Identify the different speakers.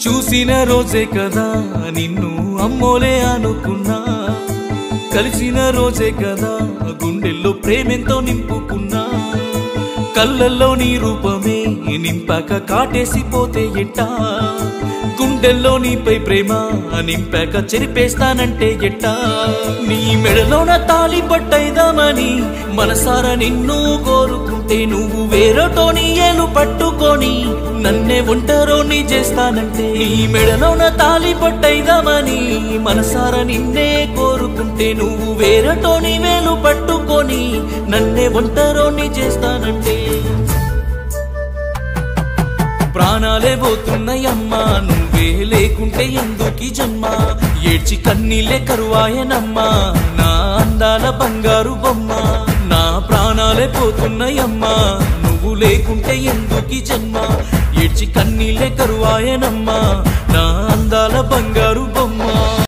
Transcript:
Speaker 1: చూసిన రోజే కదా నిన్ను అమ్మోలే అనుకున్నా, కలిసిన రోజే కదా గుండెల్లో ప్రేమెంతో నింపుకున్నా, కళ్ళల్లో నీ రూపమే నింపాక కాటేసిపోతే ఎట్టా, గుండెల్లో నీపై ప్రేమ నింపాక చెరిపేస్తానంటే ఎట్టా, నీ మెడలోన తాళి పట్టైదామని మనసారా నిన్ను కోరుకుంటే నువ్వు వేరేటోని ఏలు పట్టుకొని నన్నే ఒంటరోని చేస్తానంటే, నీ మెడలోన తాళి పట్టైదామని మనసారా నిన్నే కోరుకుంటే నువ్వు వేరేటోని వేలు పట్టుకొని నన్నే ఒంటరోని చేస్తానంటే, ప్రాణాలే పోతున్నాయమ్మా నువ్వే లేకుంటే ఎందుకీ జన్మ, ఏడ్చి కన్నీళ్ళే కరువాయనమ్మా నా అందాల బంగారు బొమ్మ, నా ప్రాణాలే పోతున్నాయమ్మా నువ్వు లేకుంటే ఎందుకీ జన్మ, ఏడ్చి కన్నీళ్ళే కరువాయనమ్మా నా అందాల బంగారు బొమ్మ.